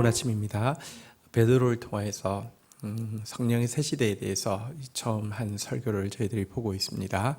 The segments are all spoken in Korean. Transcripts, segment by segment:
좋은 아침입니다. 베드로를 통해서 성령의 새 시대에 대해서 처음 한 설교를 저희들이 보고 있습니다.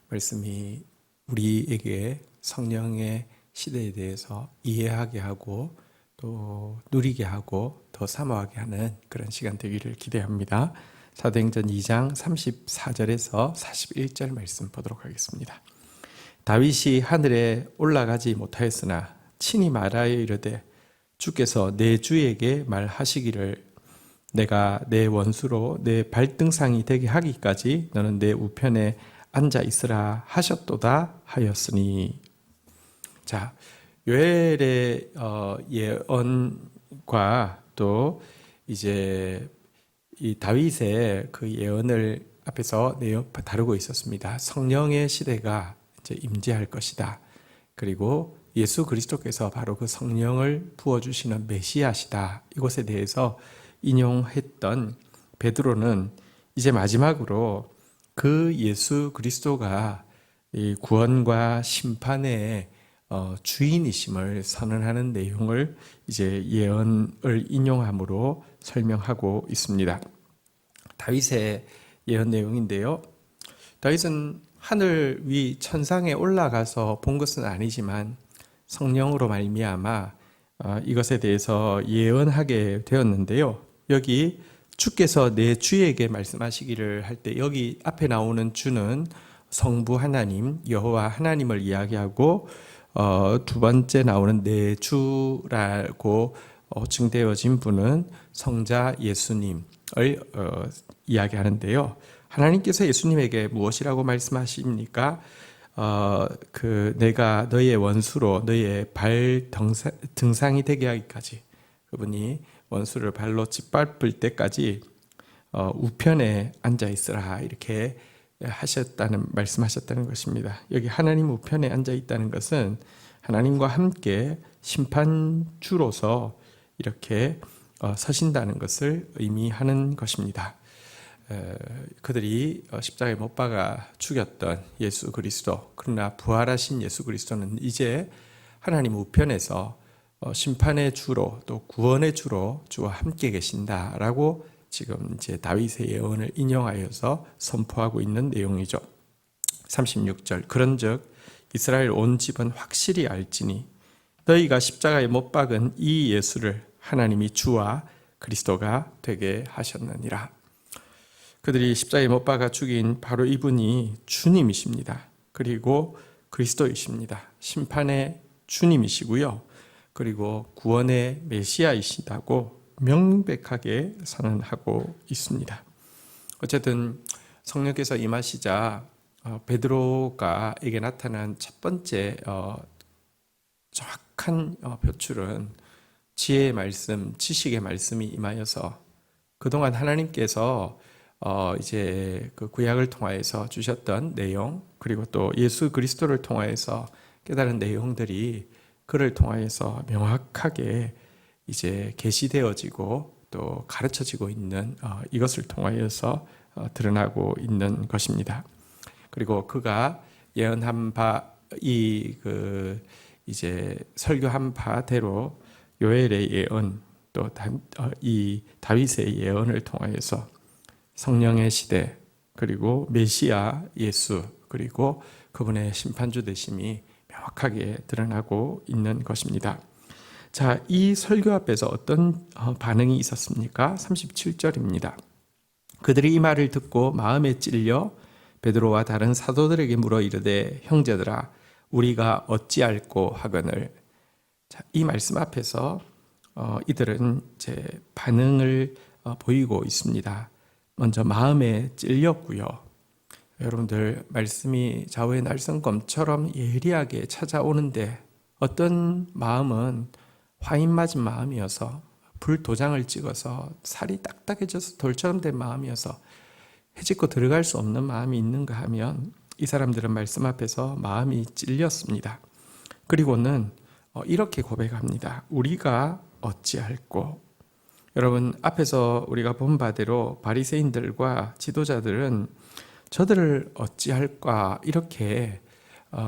말씀이 우리에게 성령의 시대에 대해서 이해하게 하고 또 누리게 하고 더 사모하게 하는 그런 시간 되기를 기대합니다. 사도행전 2장 34절에서 41절 말씀 보도록 하겠습니다. 다윗이 하늘에 올라가지 못하였으나 친히 말하여 이르되 주께서 내 주에게 말하시기를 내가 내 원수로 내 발등상이 되게 하기까지 너는 내 우편에 앉아 있으라 하셨도다 하였으니. 자, 요엘의 예언과 또 이제 이 다윗의 그 예언을 앞에서 다루고 있었습니다. 성령의 시대가 이제 임재할 것이다. 그리고 예수 그리스도께서 바로 그 성령을 부어주시는 메시아시다. 이것에 대해서 인용했던 베드로는 이제 마지막으로 그 예수 그리스도가 이 구원과 심판의 주인이심을 선언하는 내용을 이제 예언을 인용함으로 설명하고 있습니다. 다윗의 예언 내용인데요. 다윗은 하늘 위 천상에 올라가서 본 것은 아니지만 성령으로 말미암아 이것에 대해서 예언하게 되었는데요. 여기 주께서 내 주에게 말씀하시기를 할 때 여기 앞에 나오는 주는 성부 하나님 여호와 하나님을 이야기하고 두 번째 나오는 내 주라고 증되어진 분은 성자 예수님을 이야기하는데요. 하나님께서 예수님에게 무엇이라고 말씀하십니까? 내가 너의 원수로 너의 발 등상이 되게 하기까지, 그분이 원수를 발로 짓밟을 때까지 우편에 앉아 있으라 이렇게 말씀하셨다는 것입니다. 여기 하나님 우편에 앉아 있다는 것은 하나님과 함께 심판주로서 이렇게 서신다는 것을 의미하는 것입니다. 그들이 십자가에 못 박아 죽였던 예수 그리스도, 그러나 부활하신 예수 그리스도는 이제 하나님 우편에서 심판의 주로 또 구원의 주로 주와 함께 계신다라고 지금 이제 다윗의 예언을 인용하여서 선포하고 있는 내용이죠. 36절 그런즉 이스라엘 온 집은 확실히 알지니 너희가 십자가에 못 박은 이 예수를 하나님이 주와 그리스도가 되게 하셨느니라. 그들이 십자가에 못 박아 죽인 바로 이분이 주님이십니다. 그리고 그리스도이십니다. 심판의 주님이시고요. 그리고 구원의 메시아이시다고 명백하게 선언하고 있습니다. 어쨌든 성령께서 임하시자 베드로가에게 나타난 첫 번째 정확한 표출은 지혜의 말씀, 지식의 말씀이 임하여서 그동안 하나님께서 이제 그 구약을 통하여서 주셨던 내용, 그리고 또 예수 그리스도를 통하여서 깨달은 내용들이 그를 통하여서 명확하게 이제 계시되어지고 또 가르쳐지고 있는 이것을 통하여서 드러나고 있는 것입니다. 그리고 그가 예언한 바 이제 설교한 바대로 요엘의 예언 또 이 다윗의 예언을 통하여서 성령의 시대, 그리고 메시아 예수, 그리고 그분의 심판주 되심이 명확하게 드러나고 있는 것입니다. 자, 이 설교 앞에서 어떤 반응이 있었습니까? 37절입니다. 그들이 이 말을 듣고 마음에 찔려 베드로와 다른 사도들에게 물어 이르되 형제들아 우리가 어찌할꼬 하거늘. 자, 이 말씀 앞에서 이들은 이제 반응을 보이고 있습니다. 먼저 마음에 찔렸고요. 여러분들 말씀이 좌우의 날성검처럼 예리하게 찾아오는데 어떤 마음은 화인 맞은 마음이어서 불도장을 찍어서 살이 딱딱해져서 돌처럼 된 마음이어서 헤집고 들어갈 수 없는 마음이 있는가 하면 이 사람들은 말씀 앞에서 마음이 찔렸습니다. 그리고는 이렇게 고백합니다. 우리가 어찌할꼬. 여러분 앞에서 우리가 본 바대로 바리새인들과 지도자들은 저들을 어찌할까 이렇게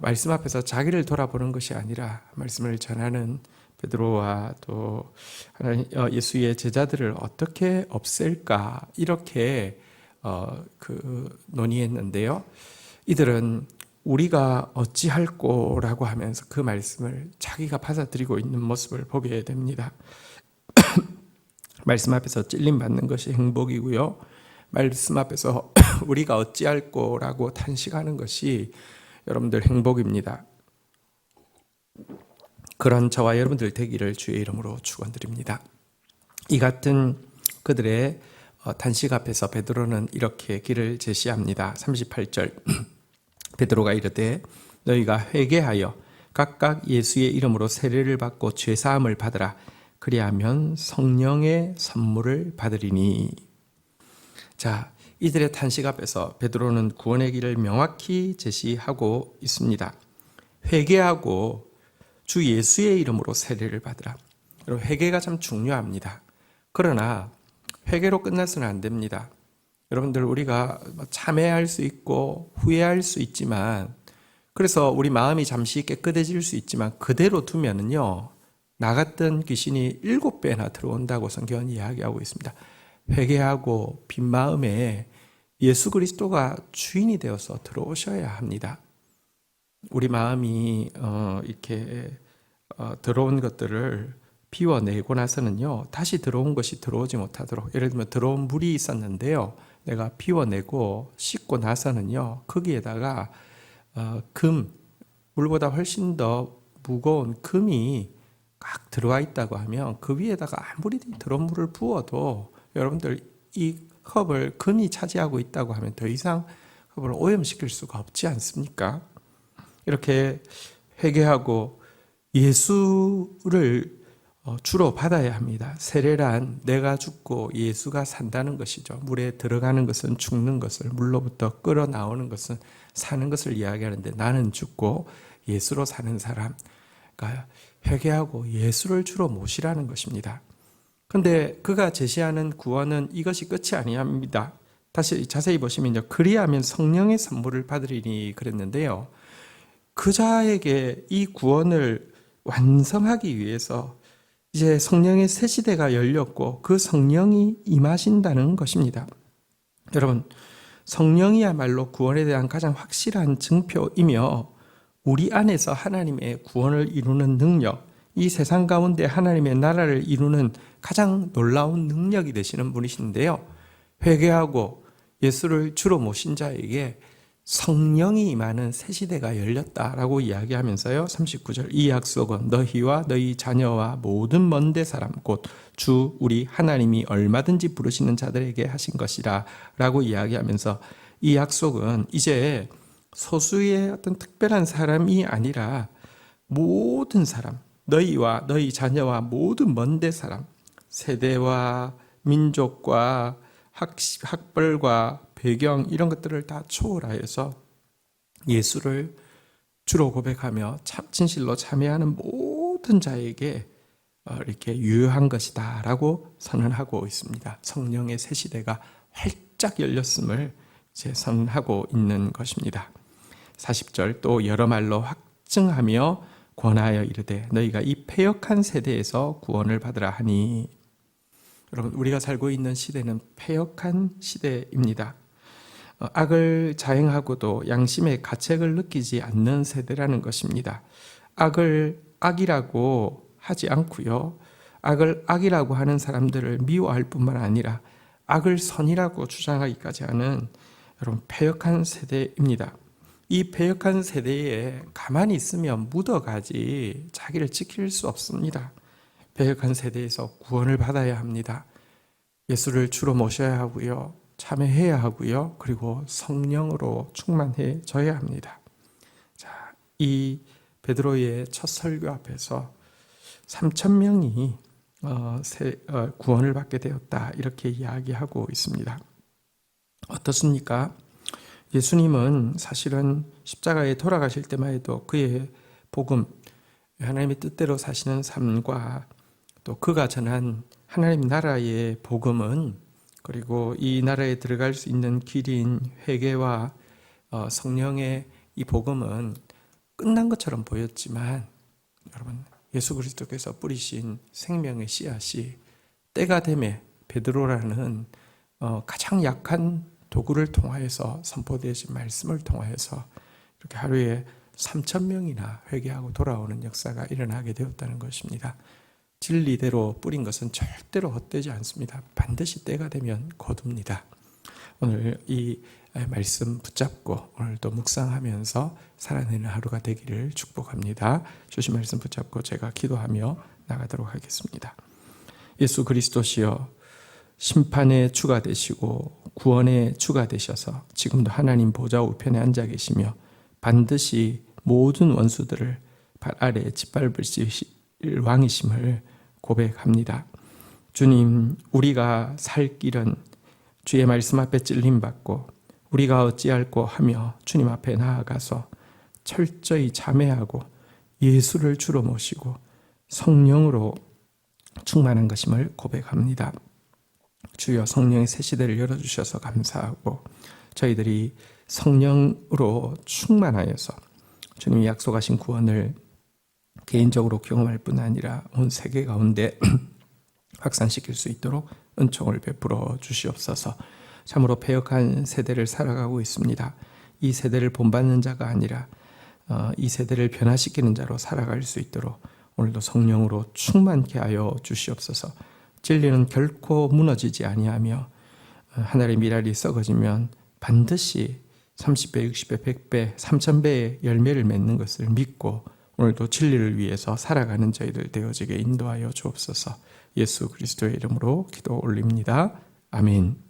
말씀 앞에서 자기를 돌아보는 것이 아니라 말씀을 전하는 베드로와 또 예수의 제자들을 어떻게 없앨까 이렇게 논의했는데요. 이들은 우리가 어찌할꼬라고 하면서 그 말씀을 자기가 받아들이고 있는 모습을 보게 됩니다. 말씀 앞에서 찔림 받는 것이 행복이고요. 말씀 앞에서 우리가 어찌할꼬라고 탄식하는 것이 여러분들 행복입니다. 그런 저와 여러분들 되기를 주의 이름으로 축원드립니다. 이 같은 그들의 탄식 앞에서 베드로는 이렇게 길을 제시합니다. 38절 베드로가 이르되 너희가 회개하여 각각 예수의 이름으로 세례를 받고 죄사함을 받으라. 그리하면 성령의 선물을 받으리니. 자, 이들의 탄식 앞에서 베드로는 구원의 길을 명확히 제시하고 있습니다. 회개하고 주 예수의 이름으로 세례를 받으라. 여러분, 회개가 참 중요합니다. 그러나 회개로 끝나서는 안 됩니다. 여러분들, 우리가 참회할 수 있고 후회할 수 있지만, 그래서 우리 마음이 잠시 깨끗해질 수 있지만 그대로 두면은요, 나갔던 귀신이 7배나 들어온다고 성경은 이야기하고 있습니다. 회개하고 빈 마음에 예수 그리스도가 주인이 되어서 들어오셔야 합니다. 우리 마음이 이렇게 들어온 것들을 비워내고 나서는요, 다시 들어온 것이 들어오지 못하도록, 예를 들면 들어온 물이 있었는데요, 내가 비워내고 씻고 나서는요, 거기에다가 물보다 훨씬 더 무거운 금이 막 들어와 있다고 하면 그 위에다가 아무리 들어온 물을 부어도 여러분들 이 컵을 금이 차지하고 있다고 하면 더 이상 컵을 오염시킬 수가 없지 않습니까? 이렇게 회개하고 예수를 주로 받아야 합니다. 세례란 내가 죽고 예수가 산다는 것이죠. 물에 들어가는 것은 죽는 것을, 물로부터 끌어 나오는 것은 사는 것을 이야기하는데, 나는 죽고 예수로 사는 사람, 그러니까 회개하고 예수를 주로 모시라는 것입니다. 그런데 그가 제시하는 구원은 이것이 끝이 아니합니다. 다시 자세히 보시면요, 그리하면 성령의 선물을 받으리니 그랬는데요, 그 자에게 이 구원을 완성하기 위해서 이제 성령의 새 시대가 열렸고 그 성령이 임하신다는 것입니다. 여러분, 성령이야말로 구원에 대한 가장 확실한 증표이며 우리 안에서 하나님의 구원을 이루는 능력, 이 세상 가운데 하나님의 나라를 이루는 가장 놀라운 능력이 되시는 분이신데요, 회개하고 예수를 주로 모신 자에게 성령이 임하는 새 시대가 열렸다라고 이야기하면서요, 39절 이 약속은 너희와 너희 자녀와 모든 먼데 사람 곧 주 우리 하나님이 얼마든지 부르시는 자들에게 하신 것이라 라고 이야기하면서, 이 약속은 이제 소수의 어떤 특별한 사람이 아니라 모든 사람, 너희와 너희 자녀와 모든 먼데 사람, 세대와 민족과 학벌과 배경 이런 것들을 다 초월하여서 예수를 주로 고백하며 진실로 참여하는 모든 자에게 이렇게 유효한 것이다 라고 선언하고 있습니다. 성령의 새 시대가 활짝 열렸음을 이제 선언하고 있는 것입니다. 40절 또 여러 말로 확증하며 권하여 이르되 너희가 이 패역한 세대에서 구원을 받으라 하니. 여러분, 우리가 살고 있는 시대는 패역한 시대입니다. 악을 자행하고도 양심의 가책을 느끼지 않는 세대라는 것입니다. 악을 악이라고 하지 않고요, 악을 악이라고 하는 사람들을 미워할 뿐만 아니라 악을 선이라고 주장하기까지 하는, 여러분, 패역한 세대입니다. 이 패역한 세대에 가만히 있으면 묻어가지 자기를 지킬 수 없습니다. 패역한 세대에서 구원을 받아야 합니다. 예수를 주로 모셔야 하고요, 참여해야 하고요, 그리고 성령으로 충만해져야 합니다. 자, 이 베드로의 첫 설교 앞에서 3,000명이 구원을 받게 되었다 이렇게 이야기하고 있습니다. 어떻습니까? 예수님은 사실은 십자가에 돌아가실 때만 해도 그의 복음, 하나님의 뜻대로 사시는 삶과 또 그가 전한 하나님 나라의 복음은, 그리고 이 나라에 들어갈 수 있는 길인 회개와 성령의 이 복음은 끝난 것처럼 보였지만, 여러분, 예수 그리스도께서 뿌리신 생명의 씨앗이 때가 되매 베드로라는 가장 약한 도구를 통하여서 선포되어진 말씀을 통하여서 이렇게 하루에 3,000명이나 회개하고 돌아오는 역사가 일어나게 되었다는 것입니다. 진리대로 뿌린 것은 절대로 헛되지 않습니다. 반드시 때가 되면 거둡니다. 오늘 이 말씀 붙잡고 오늘도 묵상하면서 살아내는 하루가 되기를 축복합니다. 주신 말씀 붙잡고 제가 기도하며 나가도록 하겠습니다. 예수 그리스도시여, 심판의 주가 되시고 구원의 주가 되셔서 지금도 하나님 보좌 우편에 앉아 계시며 반드시 모든 원수들을 발 아래에 짓밟으실 왕이심을 고백합니다. 주님, 우리가 살 길은 주의 말씀 앞에 찔림받고 우리가 어찌할꼬 하며 주님 앞에 나아가서 철저히 자매하고 예수를 주로 모시고 성령으로 충만한 것임을 고백합니다. 주여, 성령의 새 시대를 열어주셔서 감사하고 저희들이 성령으로 충만하여서 주님이 약속하신 구원을 개인적으로 경험할 뿐 아니라 온 세계 가운데 확산시킬 수 있도록 은총을 베풀어 주시옵소서. 참으로 패역한 세대를 살아가고 있습니다. 이 세대를 본받는 자가 아니라 이 세대를 변화시키는 자로 살아갈 수 있도록 오늘도 성령으로 충만케 하여 주시옵소서. 진리는 결코 무너지지 아니하며 하늘의 미랄이 썩어지면 반드시 30배, 60배, 100배, 3000배의 열매를 맺는 것을 믿고 오늘도 진리를 위해서 살아가는 저희들 되어지게 인도하여 주옵소서. 예수 그리스도의 이름으로 기도 올립니다. 아멘.